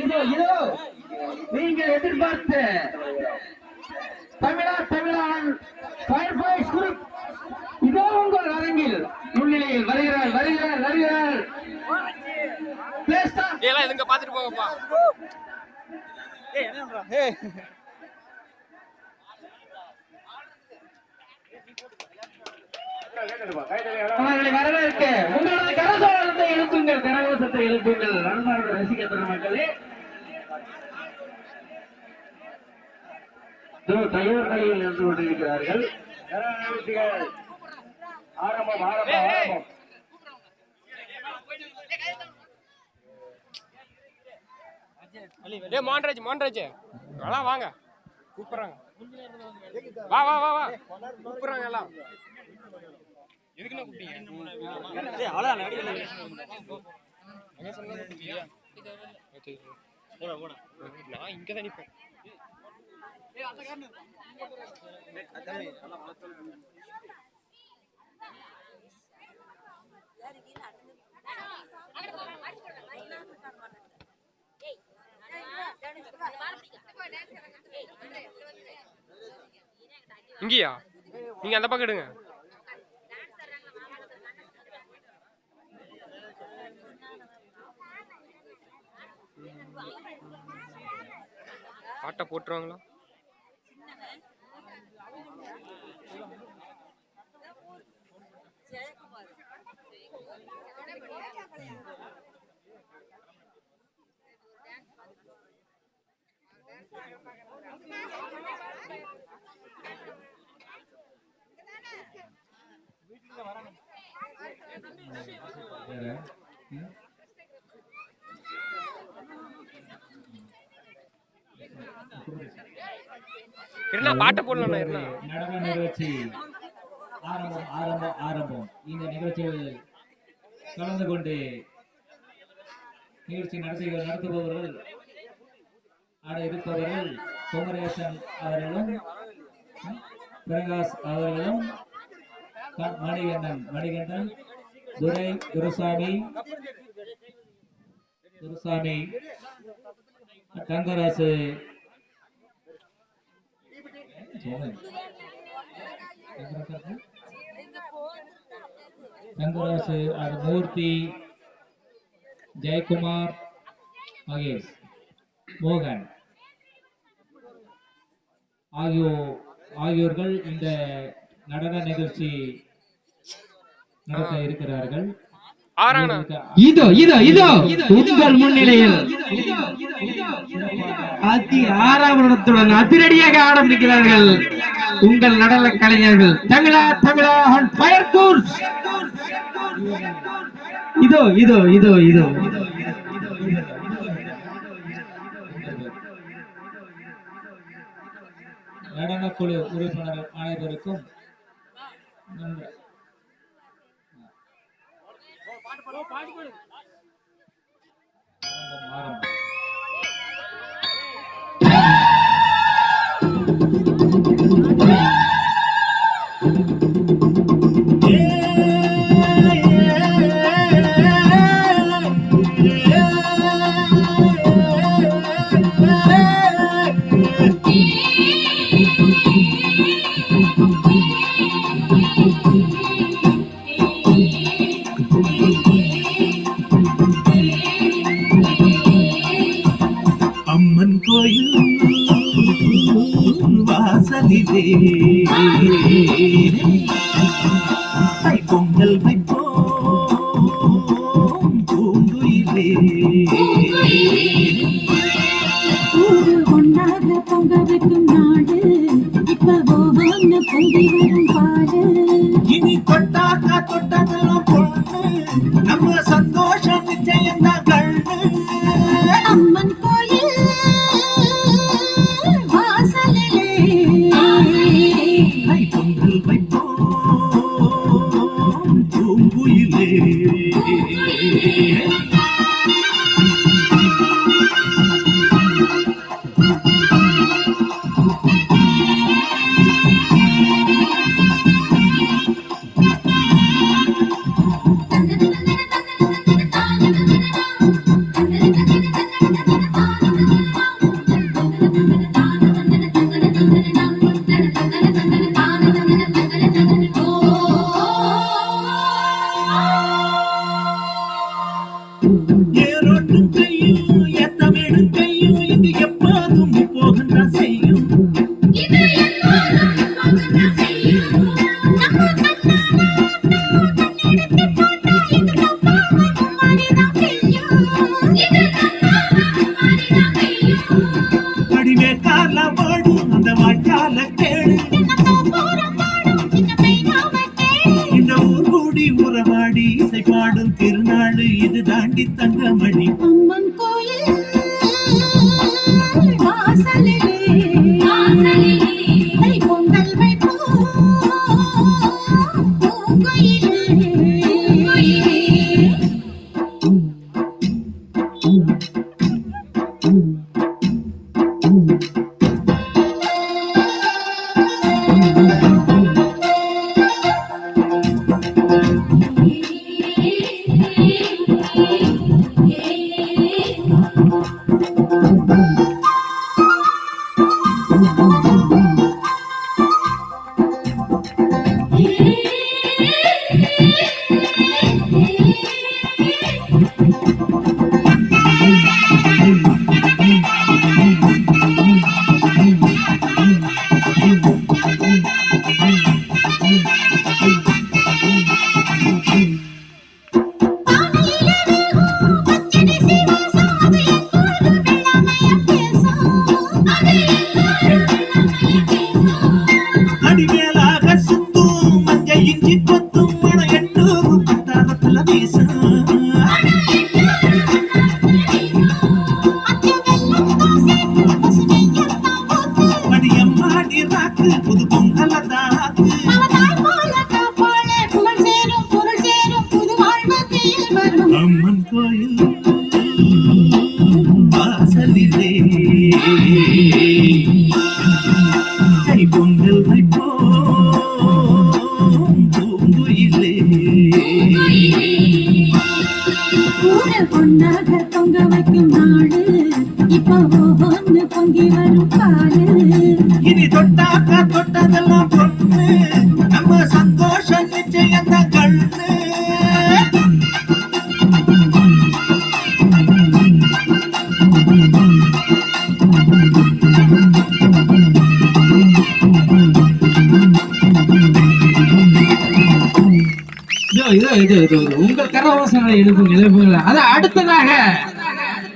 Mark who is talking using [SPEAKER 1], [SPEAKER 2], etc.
[SPEAKER 1] இதோ இதோ நீங்கள் எதிர்பார்த்த தமிழான் ஃபயர்ஃபோர்ஸ் குரூப் இதோ உங்கள் அரங்கில் முன்னிலையில் வருகிறார்.
[SPEAKER 2] இதுங்க பாத்துட்டு போங்கப்பா.
[SPEAKER 1] அவர்களை வரவேற்க உங்களது கரகோஷத்தை எழுப்புங்கள் அன்பார்ந்த ரசிகர் மக்களே. தயார் நிலையில் நின்று கொண்டிருக்கிறார்கள். ஆரம்பம்.
[SPEAKER 2] மோன்ராஜ் எல்லாம் வாங்க, கூப்பிடுறாங்க. வா கூப்பிடுறாங்க எல்லாம். எதுக்குன்னா கூப்பிட்டீங்க? நான் இங்கதான் நிப்பேன். இங்கயா? நீங்க அந்த பக்கம் எடுங்க. பாட்டை போட்டுருவாங்களா? பாட்ட போடலாம்.
[SPEAKER 3] நடன நிகழ்ச்சி ஆரம்பம். இந்த நிகழ்ச்சியில் கலந்து கொண்டு நிகழ்ச்சி நடத்துபவர்கள் ஆட இருப்பவர்கள் குமரேசன் அவர்களும் பிரகாஷ் அவர்களும் மணிகண்டன் துரைசாமி தங்கராசு மூர்த்தி, ஜெயக்குமார், மகேஷ், மோகன் ஆகியோர்கள் இந்த நடன நிகழ்ச்சி நடத்த இருக்கிறார்கள்.
[SPEAKER 1] உங்கள் முன்னிலையில் ஆறாவதுடன் அதிரடியாக ஆரம்பிக்கிறார்கள் உங்கள் நடன கலைஞர்கள் தமிழா ஃபயர் கோர்ஸ். இதோ
[SPEAKER 3] நடனக்குழு உறுப்பினர் அனைவருக்கும்
[SPEAKER 4] அம்மன் கோயில் வாசலிலே பொங்கல் வைப்போம் பூங்குயிலே.
[SPEAKER 5] கொண்டாட பொங்க வைக்கும் நாடு இப்ப பொங்கி வரும் பாடு.
[SPEAKER 4] இனி தொட்டாக்கா தொட்டதெல்லாம் பொண்ணு, நம்ம சந்தோஷம் நிச்சயம்தான் கண்ணு.
[SPEAKER 5] அம்மன் கோயில் வாசலிலே
[SPEAKER 4] பொங்கல் வைப்போம் பூங்குயிலே. அடிமேலாக சுத்தும் மஞ்சள் இஞ்சி கொத்தும் மனம் எண்ணூறு பத்தாரத்துல வீசும் அடியம்மாடி ராக்கு புது பொங்கல தாக்கு அம்மன் கோயில் வாசலிலே கை பொங்கல் வைப்போம் பூங்குயிலே
[SPEAKER 5] பொன்னாக பொங்க வைக்கும் நாடு இப்போ ஒவ்வொன்று பொங்கி வரும் பாரு
[SPEAKER 4] இனி தொட்டாக்கா தொட்டதெல்லாம் பொண்ணு நம்ம சந்தோஷம் நிச்சயம் தான் கண்ணு
[SPEAKER 1] இதோ இதோ இதோ இதோ இதோ. உங்கள் கரவாசனை எழுப்புங்கள் எழுப்புங்கள். அது அடுத்ததாக